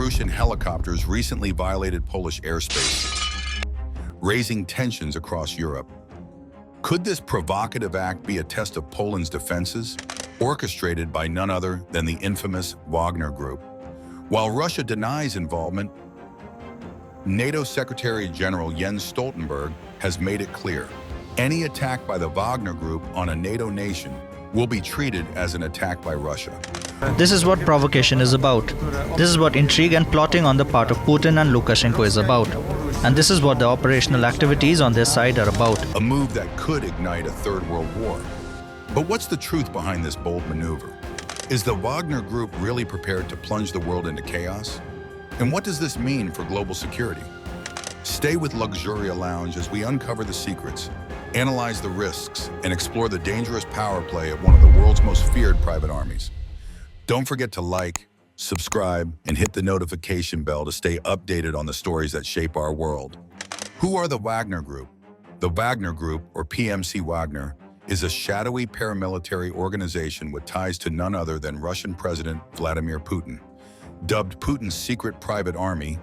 Belarusian helicopters recently violated Polish airspace, raising tensions across Europe. Could this provocative act be a test of Poland's defenses, orchestrated by none other than the infamous Wagner Group? While Russia denies involvement, NATO Secretary General Jens Stoltenberg has made it clear any attack by the Wagner Group on a NATO nation will be treated as an attack by Russia. This is what provocation is about. This is what intrigue and plotting on the part of Putin and Lukashenko is about. And this is what the operational activities on their side are about. A move that could ignite a third world war. But what's the truth behind this bold maneuver? Is the Wagner Group really prepared to plunge the world into chaos? And what does this mean for global security? Stay with Luxuria Lounge as we uncover the secrets, analyze the risks, and explore the dangerous power play of one of the world's most feared private armies. Don't forget to like, subscribe, and hit the notification bell to stay updated on the stories that shape our world. Who are the Wagner Group? The Wagner Group, or PMC Wagner, is a shadowy paramilitary organization with ties to none other than Russian President Vladimir Putin. Dubbed Putin's secret private army,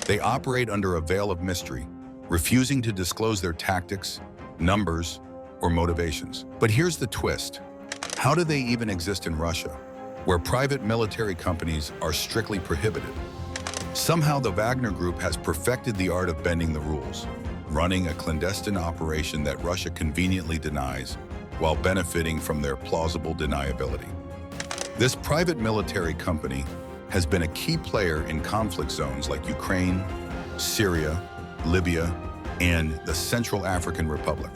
they operate under a veil of mystery, refusing to disclose their tactics, numbers, or motivations. But here's the twist. How do they even exist in Russia, where private military companies are strictly prohibited? Somehow the Wagner Group has perfected the art of bending the rules, running a clandestine operation that Russia conveniently denies while benefiting from their plausible deniability. This private military company has been a key player in conflict zones like Ukraine, Syria, Libya, and the Central African Republic.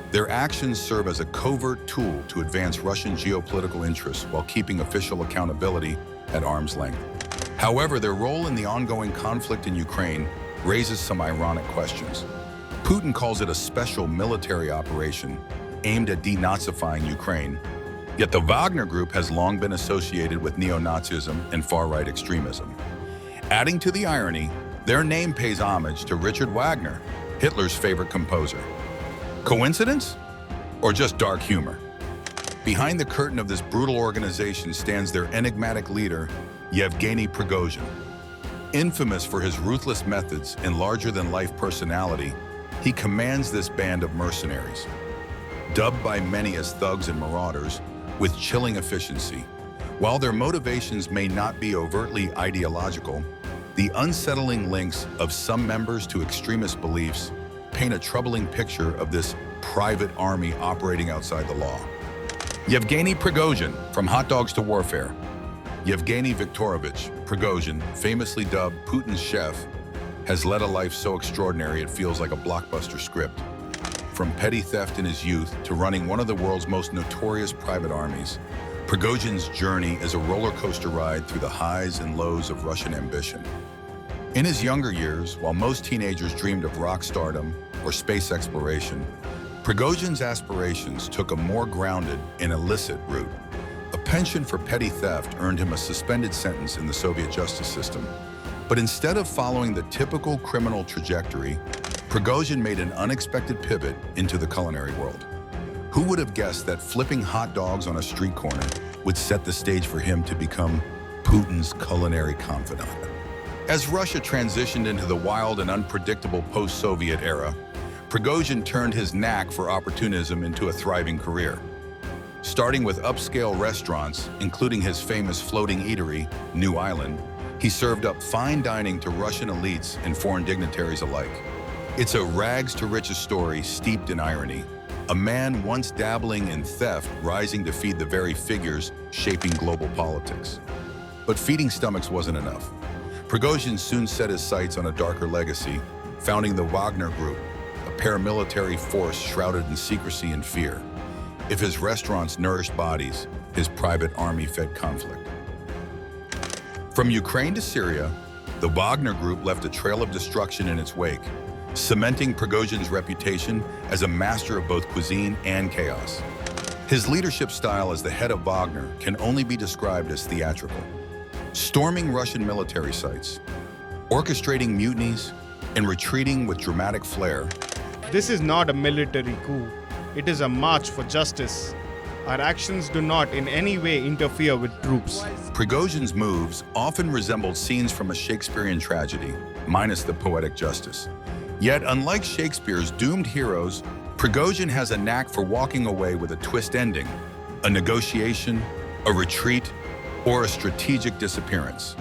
Their actions serve as a covert tool to advance Russian geopolitical interests while keeping official accountability at arm's length. However, their role in the ongoing conflict in Ukraine raises some ironic questions. Putin calls it a special military operation aimed at denazifying Ukraine, yet the Wagner Group has long been associated with neo-Nazism and far-right extremism. Adding to the irony, their name pays homage to Richard Wagner, Hitler's favorite composer. Coincidence? Or just dark humor? Behind the curtain of this brutal organization stands their enigmatic leader, Yevgeny Prigozhin. Infamous for his ruthless methods and larger-than-life personality, he commands this band of mercenaries. Dubbed by many as thugs and marauders, with chilling efficiency. While their motivations may not be overtly ideological, the unsettling links of some members to extremist beliefs paint a troubling picture of this private army operating outside the law. Yevgeny Prigozhin, from hot dogs to warfare. Yevgeny Viktorovich Prigozhin, famously dubbed Putin's chef, has led a life so extraordinary it feels like a blockbuster script. From petty theft in his youth to running one of the world's most notorious private armies, Prigozhin's journey is a roller coaster ride through the highs and lows of Russian ambition. In his younger years, while most teenagers dreamed of rock stardom or space exploration, Prigozhin's aspirations took a more grounded and illicit route. A penchant for petty theft earned him a suspended sentence in the Soviet justice system. But instead of following the typical criminal trajectory, Prigozhin made an unexpected pivot into the culinary world. Who would have guessed that flipping hot dogs on a street corner would set the stage for him to become Putin's culinary confidant? As Russia transitioned into the wild and unpredictable post-Soviet era, Prigozhin turned his knack for opportunism into a thriving career. Starting with upscale restaurants, including his famous floating eatery, New Island, he served up fine dining to Russian elites and foreign dignitaries alike. It's a rags-to-riches story steeped in irony. A man once dabbling in theft rising to feed the very figures shaping global politics. But feeding stomachs wasn't enough. Prigozhin soon set his sights on a darker legacy, founding the Wagner Group, a paramilitary force shrouded in secrecy and fear. If his restaurants nourished bodies, his private army fed conflict. From Ukraine to Syria, the Wagner Group left a trail of destruction in its wake, cementing Prigozhin's reputation as a master of both cuisine and chaos. His leadership style as the head of Wagner can only be described as theatrical. Storming Russian military sites, orchestrating mutinies, and retreating with dramatic flair. This is not a military coup. It is a march for justice, Our actions do not in any way interfere with troops. Prigozhin's moves often resembled scenes from a Shakespearean tragedy, minus the poetic justice. Yet, unlike Shakespeare's doomed heroes, Prigozhin has a knack for walking away with a twist ending, a negotiation, a retreat, or a strategic disappearance.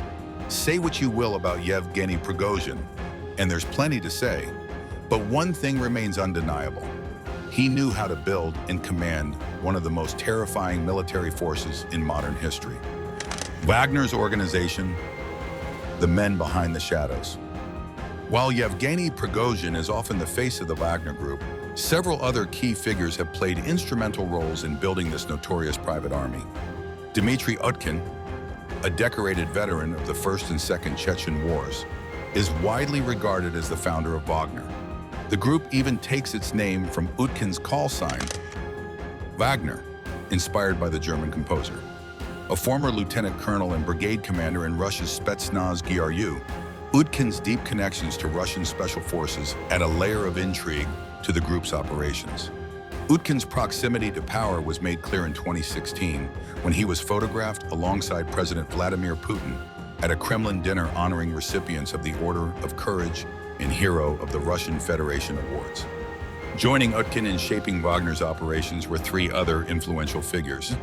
Say what you will about Yevgeny Prigozhin, and there's plenty to say, but one thing remains undeniable. He knew how to build and command one of the most terrifying military forces in modern history. Wagner's organization, the men behind the shadows. While Yevgeny Prigozhin is often the face of the Wagner Group, several other key figures have played instrumental roles in building this notorious private army. Dmitry Utkin, a decorated veteran of the First and Second Chechen Wars, is widely regarded as the founder of Wagner. The group even takes its name from Utkin's call sign, Wagner, inspired by the German composer. A former lieutenant colonel and brigade commander in Russia's Spetsnaz GRU, Utkin's deep connections to Russian special forces add a layer of intrigue to the group's operations. Utkin's proximity to power was made clear in 2016 when he was photographed alongside President Vladimir Putin at a Kremlin dinner honoring recipients of the Order of Courage and Hero of the Russian Federation Awards. Joining Utkin in shaping Wagner's operations were three other influential figures.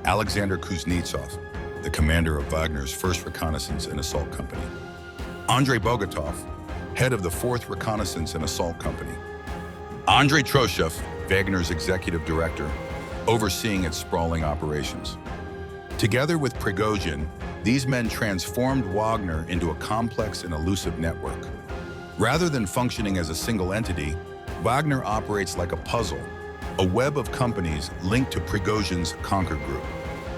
Alexander Kuznetsov, the commander of Wagner's 1st Reconnaissance and Assault Company. Andrei Bogatov, head of the 4th Reconnaissance and Assault Company. Andrei Troshev, Wagner's executive director, overseeing its sprawling operations. Together with Prigozhin, these men transformed Wagner into a complex and elusive network. Rather than functioning as a single entity, Wagner operates like a puzzle, a web of companies linked to Prigozhin's Conquer Group.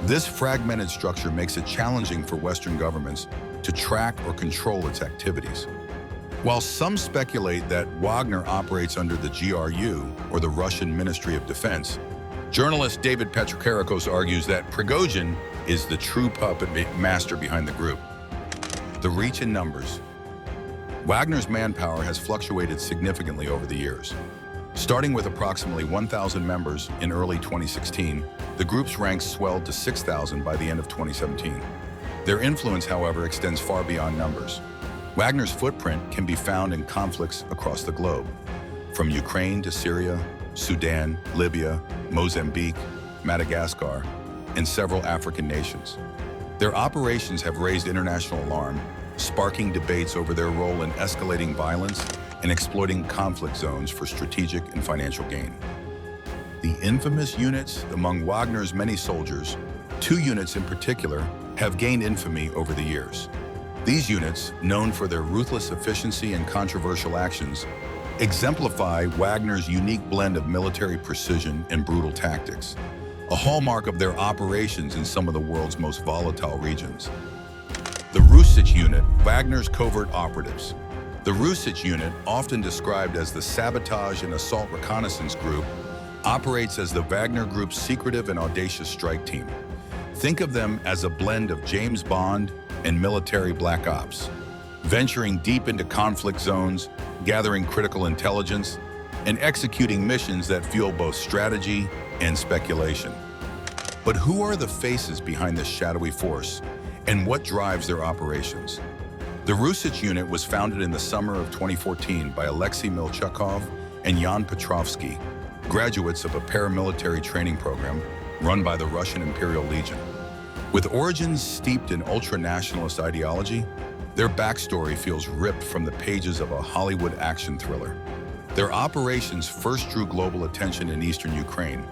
This fragmented structure makes it challenging for Western governments to track or control its activities. While some speculate that Wagner operates under the GRU or the Russian Ministry of Defense, journalist David Petrokarakos argues that Prigozhin is the true puppet master behind the group. The reach and numbers. Wagner's manpower has fluctuated significantly over the years. Starting with approximately 1,000 members in early 2016, the group's ranks swelled to 6,000 by the end of 2017. Their influence, however, extends far beyond numbers. Wagner's footprint can be found in conflicts across the globe, from Ukraine to Syria, Sudan, Libya, Mozambique, Madagascar, and several African nations. Their operations have raised international alarm, sparking debates over their role in escalating violence and exploiting conflict zones for strategic and financial gain. The infamous units among Wagner's many soldiers, 2 units in particular, have gained infamy over the years. These units, known for their ruthless efficiency and controversial actions, exemplify Wagner's unique blend of military precision and brutal tactics, a hallmark of their operations in some of the world's most volatile regions. The Rusich Unit, Wagner's covert operatives. The Rusich Unit, often described as the Sabotage and Assault Reconnaissance Group, operates as the Wagner Group's secretive and audacious strike team. Think of them as a blend of James Bond and military black ops, venturing deep into conflict zones, gathering critical intelligence, and executing missions that fuel both strategy and speculation. But who are the faces behind this shadowy force, and what drives their operations? The Rusich Unit was founded in the summer of 2014 by Alexei Milchakov and Jan Petrovsky, graduates of a paramilitary training program run by the Russian Imperial Legion. With origins steeped in ultra-nationalist ideology, their backstory feels ripped from the pages of a Hollywood action thriller. Their operations first drew global attention in eastern Ukraine,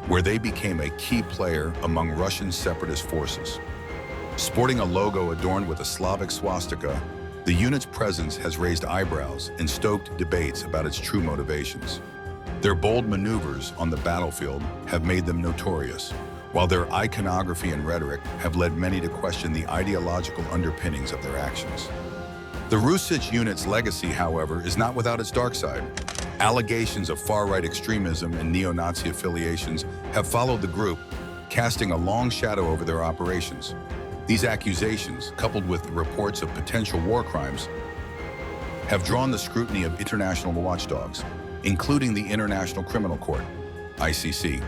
where they became a key player among Russian separatist forces. Sporting a logo adorned with a Slavic swastika, the unit's presence has raised eyebrows and stoked debates about its true motivations. Their bold maneuvers on the battlefield have made them notorious, while their iconography and rhetoric have led many to question the ideological underpinnings of their actions. The Rusich Unit's legacy, however, is not without its dark side. Allegations of far-right extremism and neo-Nazi affiliations have followed the group, casting a long shadow over their operations. These accusations, coupled with reports of potential war crimes, have drawn the scrutiny of international watchdogs, including the International Criminal Court, ICC.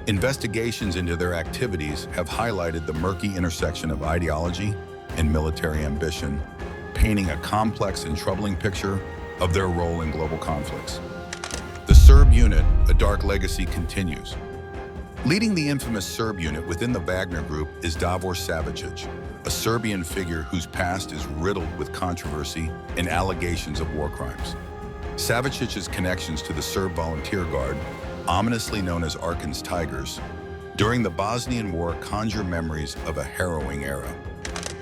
Investigations into their activities have highlighted the murky intersection of ideology and military ambition, painting a complex and troubling picture of their role in global conflicts. The Serb unit, a dark legacy, continues. Leading the infamous Serb unit within the Wagner Group is Davor Savicic, a Serbian figure whose past is riddled with controversy and allegations of war crimes. Savicic's connections to the Serb Volunteer Guard, ominously known as Arkan's Tigers, during the Bosnian War conjure memories of a harrowing era.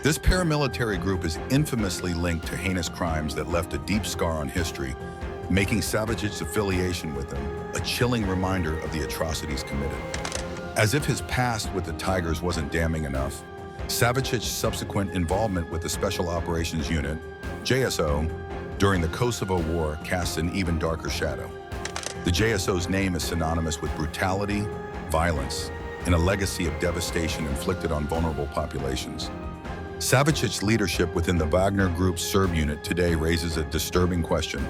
This paramilitary group is infamously linked to heinous crimes that left a deep scar on history, making Savicic's affiliation with them a chilling reminder of the atrocities committed. As if his past with the Tigers wasn't damning enough, Savicic's subsequent involvement with the Special Operations Unit, JSO, during the Kosovo War casts an even darker shadow. The JSO's name is synonymous with brutality, violence, and a legacy of devastation inflicted on vulnerable populations. Savicic's leadership within the Wagner Group's Serb unit today raises a disturbing question.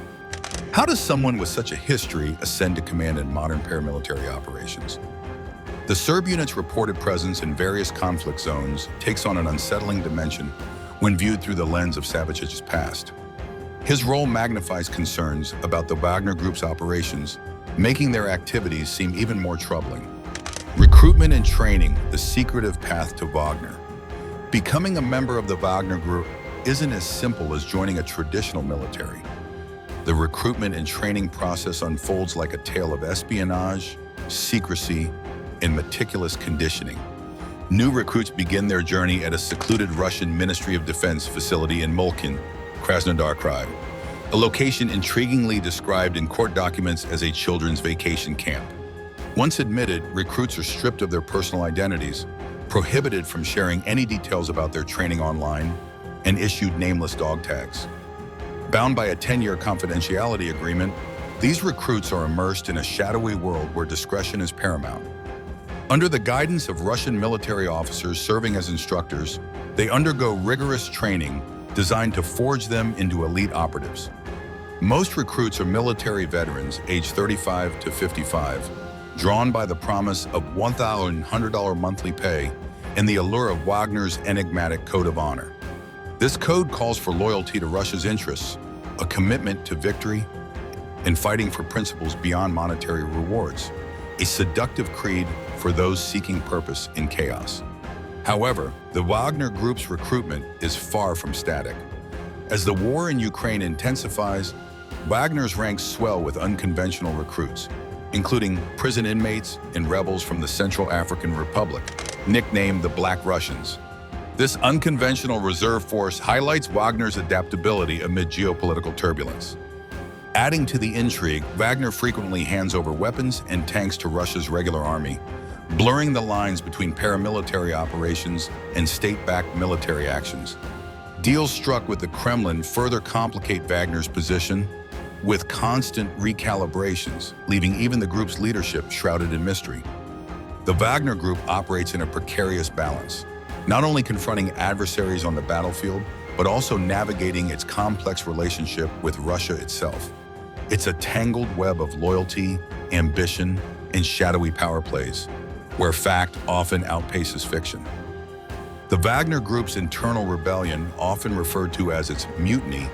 How does someone with such a history ascend to command in modern paramilitary operations? The Serb unit's reported presence in various conflict zones takes on an unsettling dimension when viewed through the lens of Savicic's past. His role magnifies concerns about the Wagner Group's operations, making their activities seem even more troubling. Recruitment and training, the secretive path to Wagner. Becoming a member of the Wagner Group isn't as simple as joining a traditional military. The recruitment and training process unfolds like a tale of espionage, secrecy, and meticulous conditioning. New recruits begin their journey at a secluded Russian Ministry of Defense facility in Molkin, Krasnodar Krai, a location intriguingly described in court documents as a children's vacation camp. Once admitted, recruits are stripped of their personal identities, prohibited from sharing any details about their training online, and issued nameless dog tags. Bound by a 10-year confidentiality agreement, these recruits are immersed in a shadowy world where discretion is paramount. Under the guidance of Russian military officers serving as instructors, they undergo rigorous training designed to forge them into elite operatives. Most recruits are military veterans aged 35 to 55, drawn by the promise of $1,100 monthly pay and the allure of Wagner's enigmatic code of honor. This code calls for loyalty to Russia's interests, a commitment to victory, and fighting for principles beyond monetary rewards, a seductive creed for those seeking purpose in chaos. However, the Wagner Group's recruitment is far from static. As the war in Ukraine intensifies, Wagner's ranks swell with unconventional recruits, including prison inmates and rebels from the Central African Republic, nicknamed the Black Russians. This unconventional reserve force highlights Wagner's adaptability amid geopolitical turbulence. Adding to the intrigue, Wagner frequently hands over weapons and tanks to Russia's regular army, blurring the lines between paramilitary operations and state-backed military actions. Deals struck with the Kremlin further complicate Wagner's position, with constant recalibrations, leaving even the group's leadership shrouded in mystery. The Wagner Group operates in a precarious balance, not only confronting adversaries on the battlefield, but also navigating its complex relationship with Russia itself. It's a tangled web of loyalty, ambition, and shadowy power plays, where fact often outpaces fiction. The Wagner Group's internal rebellion, often referred to as its mutiny,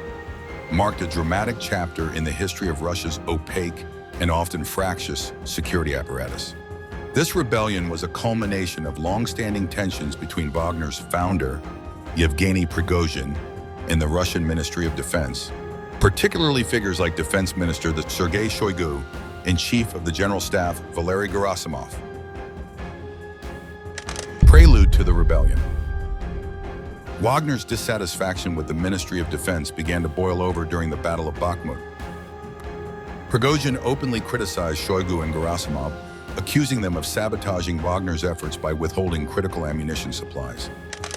marked a dramatic chapter in the history of Russia's opaque and often fractious security apparatus. This rebellion was a culmination of long-standing tensions between Wagner's founder, Yevgeny Prigozhin, and the Russian Ministry of Defense, particularly figures like Defense Minister Sergei Shoigu and Chief of the General Staff Valery Gerasimov. Prelude to the rebellion. Wagner's dissatisfaction with the Ministry of Defense began to boil over during the Battle of Bakhmut. Prigozhin openly criticized Shoigu and Gerasimov, accusing them of sabotaging Wagner's efforts by withholding critical ammunition supplies.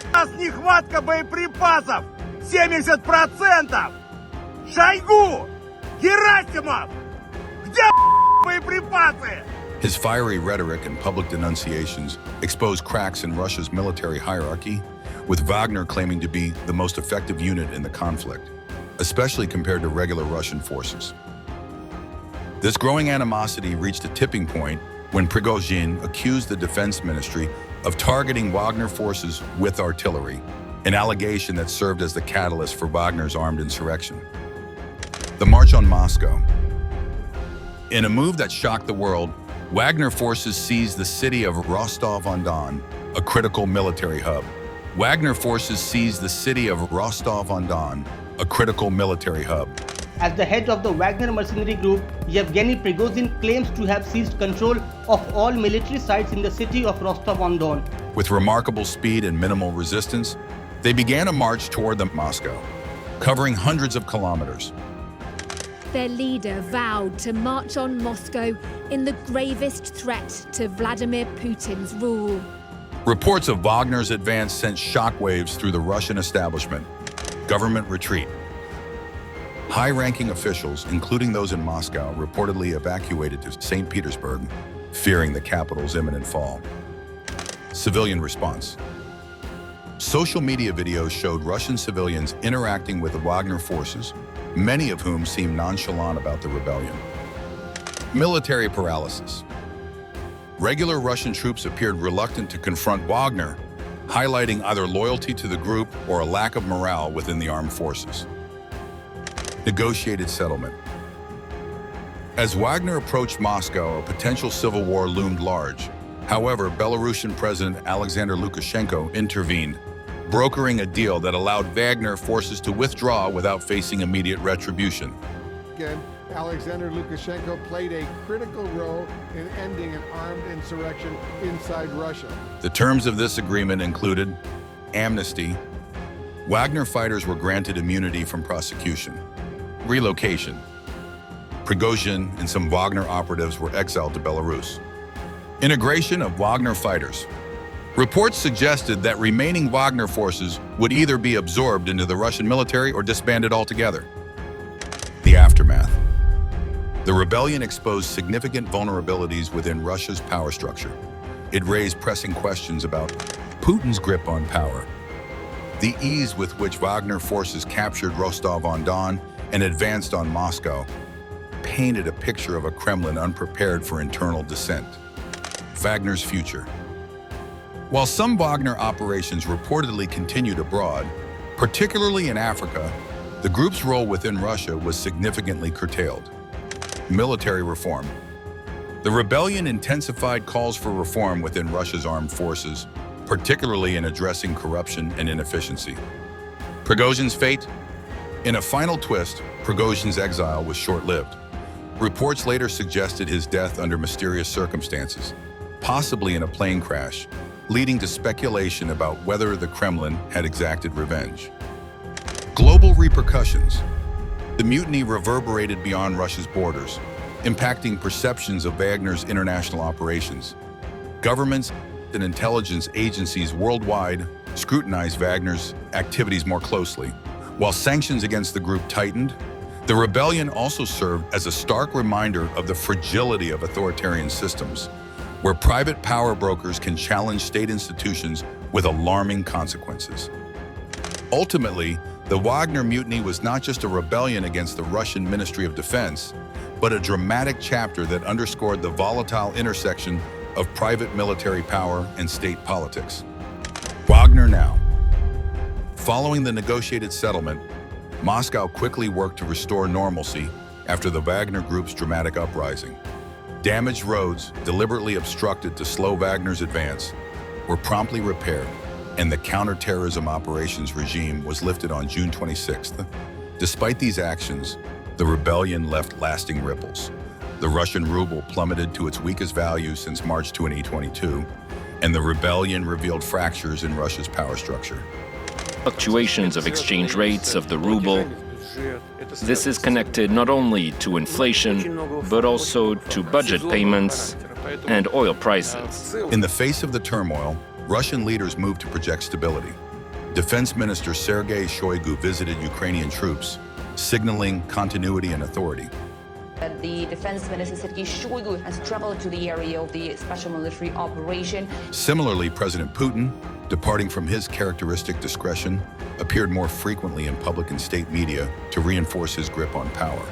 У нас нехватка боеприпасов 70%! Шойгу! Герасимов! Где боеприпасы? His fiery rhetoric and public denunciations exposed cracks in Russia's military hierarchy, with Wagner claiming to be the most effective unit in the conflict, especially compared to regular Russian forces. This growing animosity reached a tipping point when Prigozhin accused the defense ministry of targeting Wagner forces with artillery, an allegation that served as the catalyst for Wagner's armed insurrection. The March on Moscow. In a move that shocked the world, Wagner forces seized the city of Rostov-on-Don, a critical military hub. Wagner forces seized the city of Rostov-on-Don, a critical military hub. As the head of the Wagner mercenary group, Yevgeny Prigozhin claims to have seized control of all military sites in the city of Rostov-on-Don. With remarkable speed and minimal resistance, they began a march toward Moscow, covering hundreds of kilometers. Their leader vowed to march on Moscow in the gravest threat to Vladimir Putin's rule. Reports of Wagner's advance sent shockwaves through the Russian establishment. Government retreat. High-ranking officials, including those in Moscow, reportedly evacuated to St. Petersburg, fearing the capital's imminent fall. Civilian response. Social media videos showed Russian civilians interacting with the Wagner forces, many of whom seemed nonchalant about the rebellion. Military paralysis. Regular Russian troops appeared reluctant to confront Wagner, highlighting either loyalty to the group or a lack of morale within the armed forces. Negotiated settlement. As Wagner approached Moscow, a potential civil war loomed large. However, Belarusian President Alexander Lukashenko intervened, brokering a deal that allowed Wagner forces to withdraw without facing immediate retribution. Again, Alexander Lukashenko played a critical role in ending an armed insurrection inside Russia. The terms of this agreement included amnesty. Wagner fighters were granted immunity from prosecution. Relocation. Prigozhin and some Wagner operatives were exiled to Belarus. Integration of Wagner fighters. Reports suggested that remaining Wagner forces would either be absorbed into the Russian military or disbanded altogether. The aftermath. The rebellion exposed significant vulnerabilities within Russia's power structure. It raised pressing questions about Putin's grip on power, the ease with which Wagner forces captured Rostov-on-Don and advanced on Moscow, painted a picture of a Kremlin unprepared for internal dissent. Wagner's future. While some Wagner operations reportedly continued abroad, particularly in Africa, the group's role within Russia was significantly curtailed. Military reform. The rebellion intensified calls for reform within Russia's armed forces, particularly in addressing corruption and inefficiency. Prigozhin's fate? In a final twist, Prigozhin's exile was short-lived. Reports later suggested his death under mysterious circumstances, possibly in a plane crash, leading to speculation about whether the Kremlin had exacted revenge. Global repercussions. The mutiny reverberated beyond Russia's borders, impacting perceptions of Wagner's international operations. Governments and intelligence agencies worldwide scrutinized Wagner's activities more closely. While sanctions against the group tightened, the rebellion also served as a stark reminder of the fragility of authoritarian systems, where private power brokers can challenge state institutions with alarming consequences. Ultimately, the Wagner mutiny was not just a rebellion against the Russian Ministry of Defense, but a dramatic chapter that underscored the volatile intersection of private military power and state politics. Wagner now. Following the negotiated settlement, Moscow quickly worked to restore normalcy after the Wagner Group's dramatic uprising. Damaged roads, deliberately obstructed to slow Wagner's advance, were promptly repaired, and the counterterrorism operations regime was lifted on June 26th. Despite these actions, the rebellion left lasting ripples. The Russian ruble plummeted to its weakest value since March 2022, and the rebellion revealed fractures in Russia's power structure. Fluctuations of exchange rates of the ruble. This is connected not only to inflation, but also to budget payments and oil prices. In the face of the turmoil, Russian leaders moved to project stability. Defense Minister Sergei Shoigu visited Ukrainian troops, signaling continuity and authority. The Defense Minister Sergei Shoigu has traveled to the area of the special military operation. Similarly, President Putin, departing from his characteristic discretion, appeared more frequently in public and state media to reinforce his grip on power.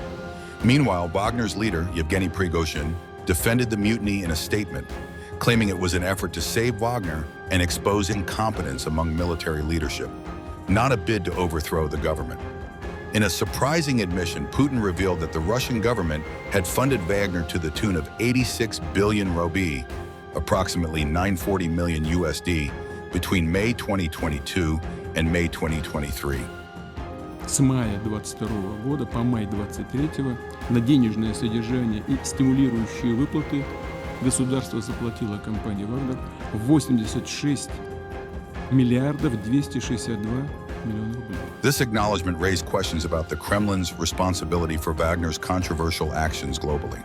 Meanwhile, Wagner's leader, Yevgeny Prigozhin, defended the mutiny in a statement, claiming it was an effort to save Wagner and expose incompetence among military leadership, not a bid to overthrow the government. In a surprising admission, Putin revealed that the Russian government had funded Wagner to the tune of 86 billion ruble, approximately 940 million USD, between May 2022 and May 2023. С мая 22 года по май 23 на денежное содержание и стимулирующие выплаты государство заплатило компании «Вагнер» 86 миллиардов 262 миллиона рублей. This acknowledgement raised questions about the Kremlin's responsibility for Wagner's controversial actions globally.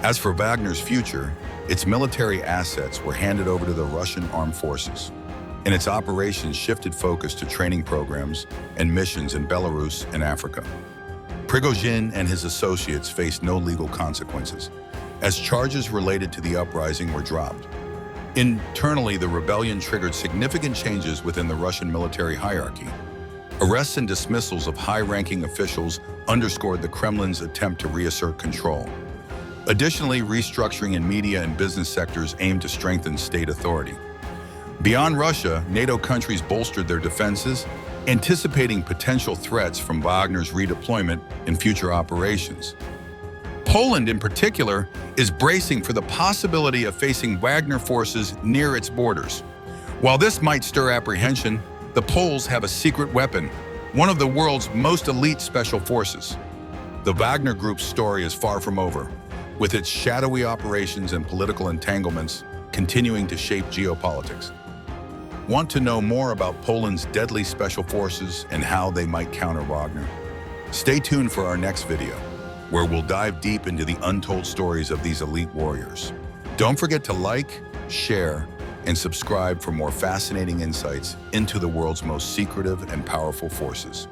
As for Wagner's future, its military assets were handed over to the Russian armed forces, and its operations shifted focus to training programs and missions in Belarus and Africa. Prigozhin and his associates faced no legal consequences, as charges related to the uprising were dropped. Internally, the rebellion triggered significant changes within the Russian military hierarchy. Arrests and dismissals of high-ranking officials underscored the Kremlin's attempt to reassert control. Additionally, restructuring in media and business sectors aimed to strengthen state authority. Beyond Russia, NATO countries bolstered their defenses, anticipating potential threats from Wagner's redeployment in future operations. Poland, in particular, is bracing for the possibility of facing Wagner forces near its borders. While this might stir apprehension, the Poles have a secret weapon, one of the world's most elite special forces. The Wagner Group's story is far from over, with its shadowy operations and political entanglements continuing to shape geopolitics. Want to know more about Poland's deadly special forces and how they might counter Wagner? Stay tuned for our next video, where we'll dive deep into the untold stories of these elite warriors. Don't forget to like, share, and subscribe for more fascinating insights into the world's most secretive and powerful forces.